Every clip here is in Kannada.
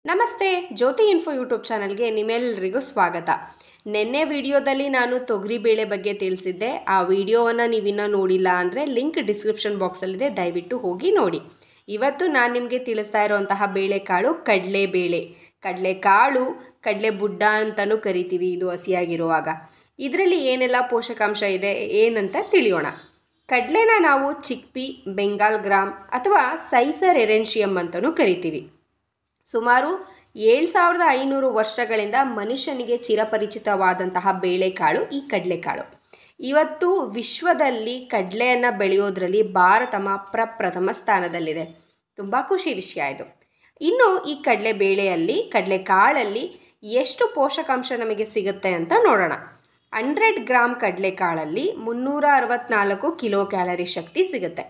ನಮಸ್ತೆ, ಜ್ಯೋತಿ ಇನ್ಫೋ ಯೂಟ್ಯೂಬ್ ಚಾನಲ್ಗೆ ನಿಮ್ಮೆಲ್ಲರಿಗೂ ಸ್ವಾಗತ. ನಿನ್ನೆ ವಿಡಿಯೋದಲ್ಲಿ ನಾನು ತೊಗರಿಬೇಳೆ ಬಗ್ಗೆ ತಿಳಿಸಿದ್ದೆ. ಆ ವಿಡಿಯೋವನ್ನು ನೀವಿನ್ನೂ ನೋಡಿಲ್ಲ ಅಂದರೆ ಲಿಂಕ್ ಡಿಸ್ಕ್ರಿಪ್ಷನ್ ಬಾಕ್ಸಲ್ಲಿದೆ, ದಯವಿಟ್ಟು ಹೋಗಿ ನೋಡಿ. ಇವತ್ತು ನಾನು ನಿಮಗೆ ತಿಳಿಸ್ತಾ ಇರೋಂತಹ ಬೇಳೆಕಾಳು ಕಡಲೆಬೇಳೆ. ಕಡಲೆಕಾಳು, ಕಡಲೆ ಬುಡ್ಡ ಅಂತಲೂ ಕರಿತೀವಿ ಇದು ಹಸಿಯಾಗಿರುವಾಗ. ಇದರಲ್ಲಿ ಏನೆಲ್ಲ ಪೋಷಕಾಂಶ ಇದೆ ಏನಂತ ತಿಳಿಯೋಣ. ಕಡಲೆನ ನಾವು ಚಿಕ್ಪಿ, ಬೆಂಗಾಲ್ ಗ್ರಾಮ್ ಅಥವಾ ಸೈಸರ್ ಎರೆನ್ಶಿಯಮ್ ಅಂತಲೂ ಕರಿತೀವಿ. ಸುಮಾರು 7500 ವರ್ಷಗಳಿಂದ ಮನುಷ್ಯನಿಗೆ ಚಿರಪರಿಚಿತವಾದಂತಹ ಬೇಳೆಕಾಳು ಈ ಕಡಲೆಕಾಳು. ಇವತ್ತು ವಿಶ್ವದಲ್ಲಿ ಕಡಲೆಯನ್ನು ಬೆಳೆಯೋದ್ರಲ್ಲಿ ಭಾರತ ಪ್ರಪ್ರಥಮ ಸ್ಥಾನದಲ್ಲಿದೆ. ತುಂಬ ಖುಷಿ ವಿಷಯ ಇದು. ಇನ್ನು ಈ ಕಡಲೆಬೇಳೆಯಲ್ಲಿ, ಕಡಲೆಕಾಳಲ್ಲಿ ಎಷ್ಟು ಪೋಷಕಾಂಶ ನಮಗೆ ಸಿಗುತ್ತೆ ಅಂತ ನೋಡೋಣ. 100 ಗ್ರಾಮ್ ಕಡಲೆಕಾಳಲ್ಲಿ 364 ಕಿಲೋ ಕ್ಯಾಲರಿ ಶಕ್ತಿ ಸಿಗುತ್ತೆ.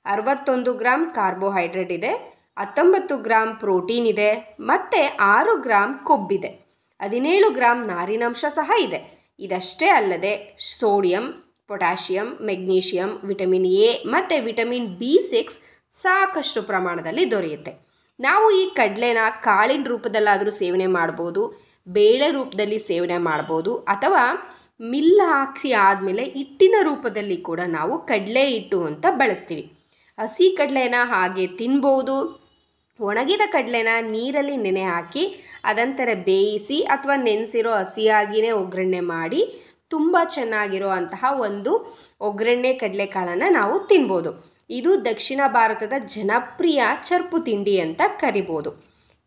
61 ಗ್ರಾಮ್ ಕಾರ್ಬೋಹೈಡ್ರೇಟ್ ಇದೆ, 19 ಗ್ರಾಮ್ ಪ್ರೋಟೀನ್ ಇದೆ, ಮತ್ತು 6 ಗ್ರಾಮ್ ಕೊಬ್ಬಿದೆ, 17 ಗ್ರಾಮ್ ನಾರಿನಾಂಶ ಸಹ ಇದೆ. ಇದಷ್ಟೇ ಅಲ್ಲದೆ sodium, potassium, magnesium, vitamin A ಮತ್ತು ವಿಟಮಿನ್ B6 ಸಾಕಷ್ಟು ಪ್ರಮಾಣದಲ್ಲಿ ದೊರೆಯುತ್ತೆ. ನಾವು ಈ ಕಡಲೆನ ಕಾಳಿನ ರೂಪದಲ್ಲಾದರೂ ಸೇವನೆ ಮಾಡ್ಬೋದು, ಬೇಳೆ ರೂಪದಲ್ಲಿ ಸೇವನೆ ಮಾಡ್ಬೋದು, ಅಥವಾ ಮಿಲ್ ಹಾಕಿ ಆದಮೇಲೆ ಹಿಟ್ಟಿನ ರೂಪದಲ್ಲಿ ಕೂಡ ನಾವು ಕಡಲೆ ಹಿಟ್ಟು ಅಂತ ಬಳಸ್ತೀವಿ. ಹಸಿ ಕಡಲೆನ ಹಾಗೆ ತಿನ್ಬೋದು. ಒಣಗಿದ ಕಡಲೆನ ನೀರಲ್ಲಿ ನೆನೆ ಹಾಕಿ ಅದಂತರ ಬೇಯಿಸಿ ಅಥವಾ ನೆನೆಸಿರೋ ಹಸಿಯಾಗಿಯೇ ಒಗ್ಗರಣೆ ಮಾಡಿ ತುಂಬ ಚೆನ್ನಾಗಿರೋ ಅಂತಹ ಒಂದು ಒಗ್ಗರಣೆ ಕಡಲೆಕಾಳನ್ನು ನಾವು ತಿನ್ಬೋದು. ಇದು ದಕ್ಷಿಣ ಭಾರತದ ಜನಪ್ರಿಯ ಚರ್ಪು ತಿಂಡಿ ಅಂತ ಕರಿಬೋದು.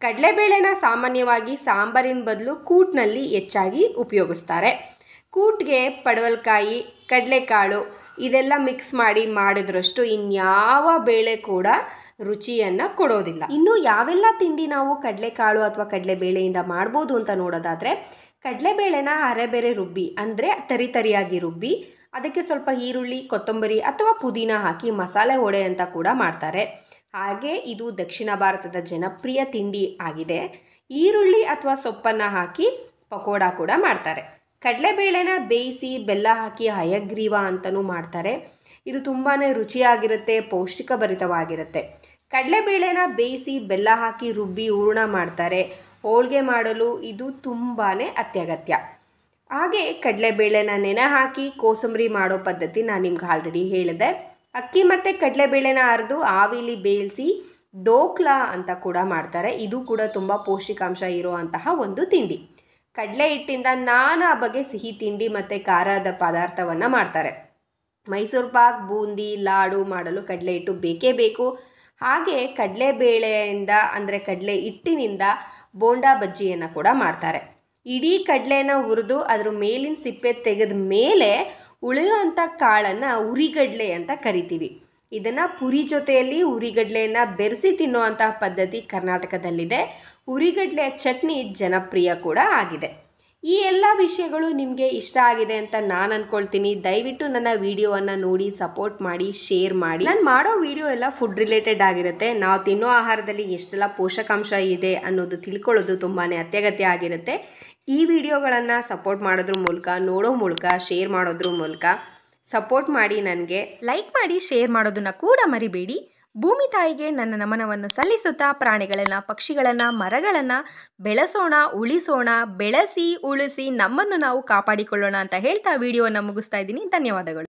ಕಡಲೆಬೇಳೆನ ಸಾಮಾನ್ಯವಾಗಿ ಸಾಂಬಾರಿನ ಬದಲು ಕೂಟ್ನಲ್ಲಿ ಹೆಚ್ಚಾಗಿ ಉಪಯೋಗಿಸ್ತಾರೆ. ಕೂಟ್ಗೆ ಪಡವಲಕಾಯಿ, ಕಡಲೆಕಾಳು ಇದೆಲ್ಲ ಮಿಕ್ಸ್ ಮಾಡಿ ಮಾಡಿದ್ರಷ್ಟು ಇನ್ಯಾವ ಬೇಳೆ ಕೂಡ ರುಚಿಯನ್ನು ಕೊಡೋದಿಲ್ಲ. ಇನ್ನು ಯಾವೆಲ್ಲ ತಿಂಡಿ ನಾವು ಕಡಲೆಕಾಳು ಅಥವಾ ಕಡಲೆಬೇಳೆಯಿಂದ ಮಾಡ್ಬೋದು ಅಂತ ನೋಡೋದಾದರೆ, ಕಡಲೆಬೇಳೆನ ಅರೆಬೇರೆ ರುಬ್ಬಿ, ಅಂದರೆ ತರಿಯಾಗಿ ರುಬ್ಬಿ ಅದಕ್ಕೆ ಸ್ವಲ್ಪ ಈರುಳ್ಳಿ, ಕೊತ್ತಂಬರಿ ಅಥವಾ ಪುದೀನ ಹಾಕಿ ಮಸಾಲೆ ವಡೆ ಅಂತ ಕೂಡ ಮಾಡ್ತಾರೆ. ಹಾಗೆ ಇದು ದಕ್ಷಿಣ ಭಾರತದ ಜನಪ್ರಿಯ ತಿಂಡಿ ಆಗಿದೆ. ಈರುಳ್ಳಿ ಅಥವಾ ಸೊಪ್ಪನ್ನು ಹಾಕಿ ಪಕೋಡ ಕೂಡ ಮಾಡ್ತಾರೆ. ಕಡಲೆಬೇಳೆನ ಬೇಯಿಸಿ ಬೆಲ್ಲ ಹಾಕಿ ಹಯಗ್ರೀವ ಅಂತಲೂ ಮಾಡ್ತಾರೆ. ಇದು ತುಂಬಾ ರುಚಿಯಾಗಿರುತ್ತೆ, ಪೌಷ್ಟಿಕಭರಿತವಾಗಿರುತ್ತೆ. ಕಡಲೆಬೇಳೆನ ಬೇಯಿಸಿ ಬೆಲ್ಲ ಹಾಕಿ ರುಬ್ಬಿ ಹೂರಣ ಮಾಡ್ತಾರೆ. ಹೋಳಿಗೆ ಮಾಡಲು ಇದು ತುಂಬಾ ಅತ್ಯಗತ್ಯ. ಹಾಗೆ ಕಡಲೆಬೇಳೆನ ನೆನೆ ಹಾಕಿ ಕೋಸಂಬರಿ ಮಾಡೋ ಪದ್ಧತಿ ನಾನು ನಿಮ್ಗೆ ಆಲ್ರೆಡಿ ಹೇಳಿದೆ. ಅಕ್ಕಿ ಮತ್ತು ಕಡಲೆಬೇಳೆನ ಅರೆದು ಆವಿಲಿ ಬೇಯಿಸಿ ದೋಕ್ಲಾ ಅಂತ ಕೂಡ ಮಾಡ್ತಾರೆ. ಇದು ಕೂಡ ತುಂಬ ಪೌಷ್ಟಿಕಾಂಶ ಇರುವಂತಹ ಒಂದು ತಿಂಡಿ. ಕಡಲೆ ಹಿಟ್ಟಿಂದ ನಾನಾ ಬಗೆ ಸಿಹಿ ತಿಂಡಿ ಮತ್ತು ಖಾರದ ಪದಾರ್ಥವನ್ನು ಮಾಡ್ತಾರೆ. ಮೈಸೂರು ಪಾಕ್, ಬೂಂದಿ, ಲಾಡು ಮಾಡಲು ಕಡಲೆ ಹಿಟ್ಟು ಬೇಕೇ ಬೇಕು. ಹಾಗೆ ಕಡಲೆಬೇಳೆಯಿಂದ ಅಂದರೆ ಕಡಲೆ ಹಿಟ್ಟಿನಿಂದ ಬೋಂಡಾ ಬಜ್ಜಿಯನ್ನು ಕೂಡ ಮಾಡ್ತಾರೆ. ಇಡೀ ಕಡಲೆನ ಹುರಿದು ಅದ್ರ ಮೇಲಿನ ಸಿಪ್ಪೆ ತೆಗೆದ ಮೇಲೆ ಉಳಿಯುವಂಥ ಕಾಳನ್ನು ಉರಿಗಡಲೆ ಅಂತ ಕರಿತೀವಿ. ಇದನ್ನು ಪುರಿ ಜೊತೆಯಲ್ಲಿ ಉರಿಗಡಲೆಯನ್ನು ಬೆರೆಸಿ ತಿನ್ನುವಂತಹ ಪದ್ಧತಿ ಕರ್ನಾಟಕದಲ್ಲಿದೆ. ಉರಿಗಡಲೆ ಚಟ್ನಿ ಜನಪ್ರಿಯ ಕೂಡ ಆಗಿದೆ. ಈ ಎಲ್ಲ ವಿಷಯಗಳು ನಿಮಗೆ ಇಷ್ಟ ಆಗಿದೆ ಅಂತ ನಾನು ಅಂದ್ಕೊಳ್ತೀನಿ. ದಯವಿಟ್ಟು ನನ್ನ ವಿಡಿಯೋವನ್ನು ನೋಡಿ ಸಪೋರ್ಟ್ ಮಾಡಿ, ಶೇರ್ ಮಾಡಿ. ನಾನು ಮಾಡೋ ವಿಡಿಯೋ ಎಲ್ಲ ಫುಡ್ ರಿಲೇಟೆಡ್ ಆಗಿರುತ್ತೆ. ನಾವು ತಿನ್ನೋ ಆಹಾರದಲ್ಲಿ ಎಷ್ಟೆಲ್ಲ ಪೋಷಕಾಂಶ ಇದೆ ಅನ್ನೋದು ತಿಳ್ಕೊಳ್ಳೋದು ತುಂಬಾ ಅತ್ಯಗತ್ಯ ಆಗಿರುತ್ತೆ. ಈ ವಿಡಿಯೋಗಳನ್ನು ಸಪೋರ್ಟ್ ಮಾಡೋದ್ರ ಮೂಲಕ, ನೋಡೋ ಮೂಲಕ, ಶೇರ್ ಮಾಡೋದ್ರ ಮೂಲಕ ಸಪೋರ್ಟ್ ಮಾಡಿ. ನನಗೆ ಲೈಕ್ ಮಾಡಿ, ಶೇರ್ ಮಾಡೋದನ್ನು ಕೂಡ ಮರಿಬೇಡಿ. ಭೂಮಿ ತಾಯಿಗೆ ನನ್ನ ನಮನವನ್ನು ಸಲ್ಲಿಸುತ್ತಾ ಪ್ರಾಣಿಗಳನ್ನು, ಪಕ್ಷಿಗಳನ್ನು, ಮರಗಳನ್ನು ಬೆಳೆಸೋಣ, ಉಳಿಸೋಣ, ಬೆಳೆಸಿ ಉಳಿಸಿ ನಮ್ಮನ್ನು ನಾವು ಕಾಪಾಡಿಕೊಳ್ಳೋಣ ಅಂತ ಹೇಳ್ತಾ ವಿಡಿಯೋವನ್ನು ಮುಗಿಸ್ತಾ ಇದ್ದೀನಿ. ಧನ್ಯವಾದಗಳು.